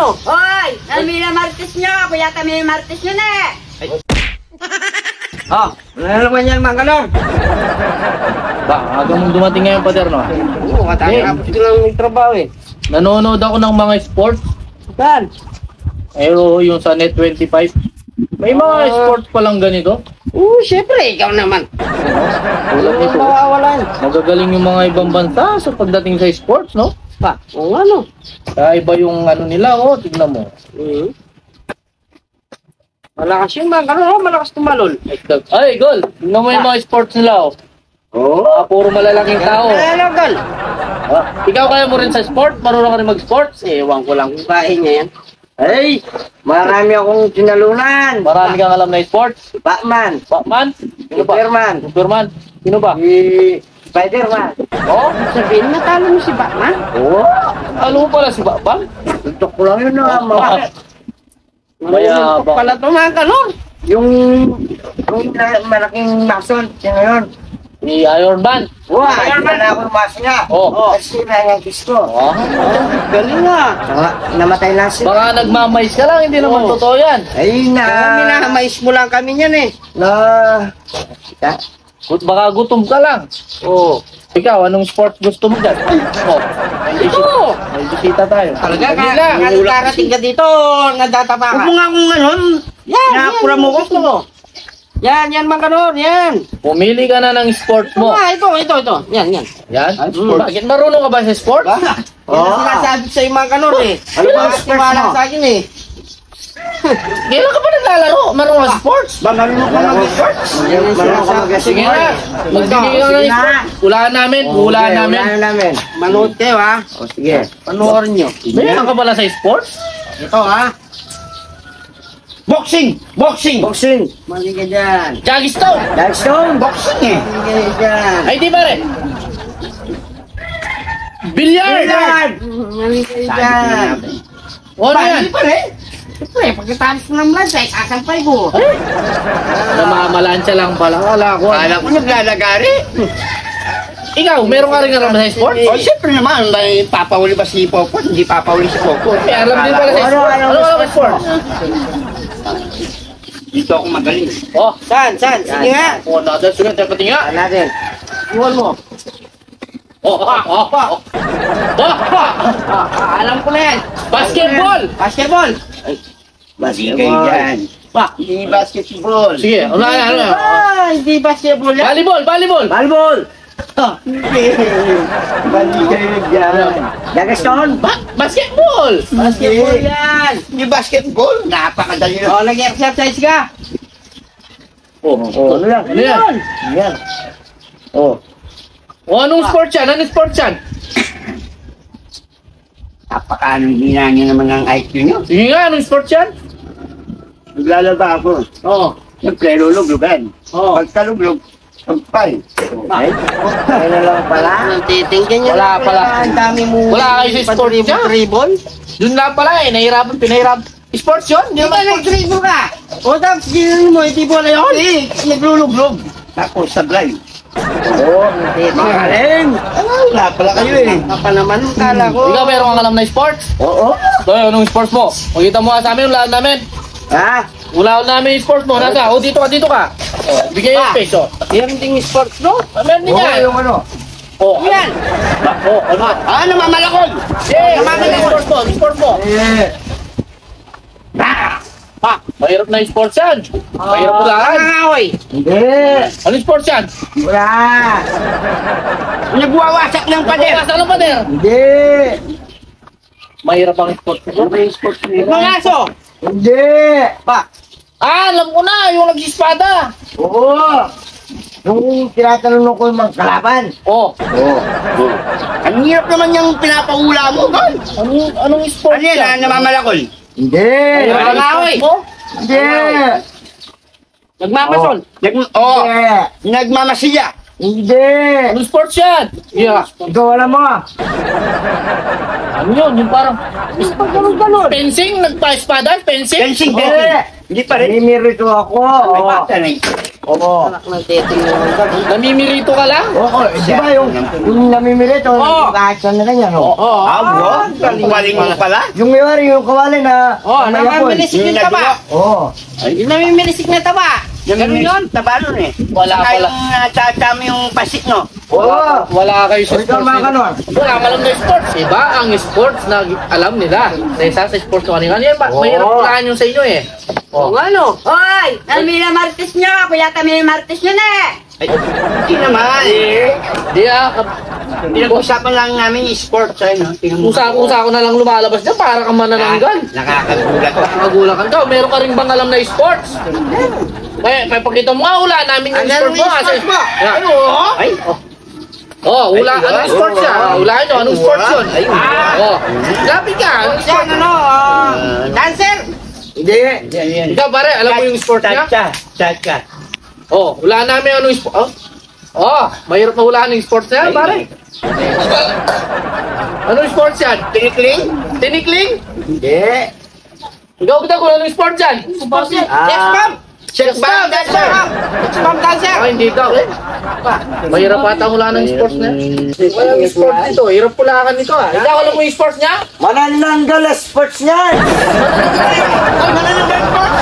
ano? Hoy! Namila Martes nyo! Kuya Tamila Martes nyo na! Oh, ano naman yan, Mang Kanor? Ba, aga mong dumating ngayon, pader, no? Oo, matapos ko lang nagtrabaho eh. Nanonood ako ng mga sports. Saan? Pero yung sa Net 25. May mga sports palang ganito. Oo, syempre, ikaw naman. Tulad nito. Mawawalan. Magagaling yung mga ibang bansa sa pagdating sa sports, no? Pa, oo ano? Iba yung ano nila, oh, tignan mo. Malakas yun, Mang Kanor, malakas tumalon. Ay, Gol, tignan mo yung mga sports nila, oh. Oo. Puro malalaking tao. Talagal. Ikaw kaya mo rin sa sport? Marunong ka rin mag-sports? Ewan ko lang kung kaya niya yan. Ay, marami akong tinalunan. Marami kang alam na sports? Batman. Batman? Sino ba? Superman. Superman? Sino ba? Spider-Man. Oh? Sabihin, natalo mo si Batman? Oo. Alam mo pala si Batman? Tutok ko lang yun na. Mayabang. Pala ito, Mang Kanor. Yung malaking mason, sino yun? Si Iron Man. Wow, Iron Man ako yung maso niya. Oh. Kasi na yung kiss ko. Oh. Galing nga. Namatay lang siya. Baka nagmamais ka lang, hindi naman totoo yan. Ay minamais mo lang kami niyan eh. Baka gutom ka lang. Oo. Ikaw, anong sport gusto mo dyan? Oh. May bisita tayo. Talaga ka, karating ka dito, nadatapa ka. Huwag mo nga kung ganun. Napura mo ko. Yan, Mang Kanor, yan. Pumili ka na ng sport mo. Ito. Yan. Yan? Bakit marunong ka ba sa sport? Yan ang sinasabi sa'yo, Mang Kanor eh. Ano ba ang tiwala sa akin eh? Kailan ka pa naglalaro? Marunong ka sa sports? Ba, marunong ka mag-sports? Sige na. Magbigay ka na ng sport. Hulaan namin. Manood kayo ha. O sige, panoorin nyo. Mayroon ka pala sa sports? Ito ha. Boxing! Mali ka dyan. Jaggy Stone! Boxing eh. Mali ka dyan. Ay, di ba rin? Billiard! Mali ka dyan. O, ano yan? Hindi pa rin. Siyempre, pagkatapos ko ng lansay, kasampay ko. Namamalansya lang pala. Wala ko. Kala ko naglalagari. Ikaw, meron ka rin alam sa sports? O, siyempre naman, may papahuli ba si Popo? Hindi papahuli si Popo. May alam din pala sa sports. Ano alam sa sports? Dito ako magaling. Oh, Saan? Sige nga. oh, natin. Sige, pati nga. Saan natin? Iwan mo. Alam ko na yan. Basketball! Basketball. Basketball yan. Hindi basketball. Sige, ano yan? Hindi basketball yan. Volleyball! Hindi. Bali kayo dyan. Dagaston. Basketball! Basketball yan. Hindi basketball. Napakadali na. O, nag-exercise ka. Ano yan? Yan. Anong sports yan? Napakaanong ginanya naman ang IQ nyo. Sige nga, anong sports yan? Naglalaba ako. Siyempre, luluglugan. Pagkaluglog, sampay. Ay na lang pala. Titingin nyo Wala pala. Ang dami mo. Wala kayo sa sports yan? Doon na pala eh, pinahirapan. Sports yun? Hindi ba nag-dribble ka? O tapos ginanon mo, hindi bola yun? Nagluluglog. Tapos sablay. Magaling. Wala pala kayo eh. Apa naman, kala ko. Ikaw meron kang alam na sports? Oo. So, anong sports mo? Pakita mo nga sa amin, ulaan namin. Ha? Ulaan namin yung sports mo. Nasa, dito ka. Bigay yung space, Yan ding sports, no? Meron din yan. Yung ano? Yan. Ano? Namamalakog. Namamalakog. Sports mo. Mahirap na yung sports yan. Mahirap ulaan. Nangangahoy. Hindi. Anong sports yan? Wala. Nagwawasak ng pader. Nagwawasak ng pader? Hindi. Mahirap ang sports mo. Mangaso. Hindi. Alam ko na, yung nag-ispada. Oo. Yung tinatanong ko yung mga kalaban. Ang hirap naman yung pinapahula mo, Gon. Anong sports yan? Ano yan, namamalakol? Hindi. Nangangahoy? Hindi. Nagmamasol? Nagmamasiya? Hindi. Anong sports yan? Ikaw alam mo. Ano yun? Yung parang... Fencing? Nagpa-espada? Fencing? Fencing. Hindi pa rin. Nimirito ako. Oo. Namimirito ka lang? Oo, di ba yung namimilito, kahit saan na ganyan, no? Oo. bro, Kawaling mo pala? Yung mayari, yung kawali na... Namimilisik yung taba. Oo. Yung namimilisik na taba. Ganun yun, taba nun eh. Wala Saka pala. yung natsatami yung pasik, no? Oo. Wala kayo sa O ikaw sports. mga kanon. Wala ka lang na sports. Iba ang sports na alam nila. Na isa sa sports na kanina. Yan ba? Mahirap pulaan yung sa inyo eh. O nga, no? Hoy! Almila Martes nyo! Ako yata may Martes nyo na! Ay, hindi naman. Di Pinag-usapan lang namin yung sports, no? kusa ko na lang lumalabas dyan para ka manananggal. Nakakagulat ka. Nakagulat ka. Meron ka rin bang alam na sports? May pagkita mo nga, wala namin yung Ano sports mo. yung sports mo? Yeah. Ay, oo. Ay, Oh, wala. Ay, Anong sports siya? Wala nyo. Anong sports yun? Ay, Oh, lapit ka. Anong Yan, sports? ano, dancer. Hindi. Ikaw pare, alam mo yung sports niya? Cha-cha. Oh, wala namin anong sports. Oh, mahirap na hulaan yung sports niya, pare. Anong sports yan? Tinikling? Tinikling? Hindi. Ikaw kita kung anong sports yan? Sports yan. Ah. Sex bomb. Sex bomb dancer. Sex bomb dancer. Ah, hindi daw. Mahirap ata hulaan ng sports niya. Walang sports nito. Hirap hulaan nito ah. Ikaw alam mo yung sports niya? Manananggal ang sports niyan. Ay, manananggal sports.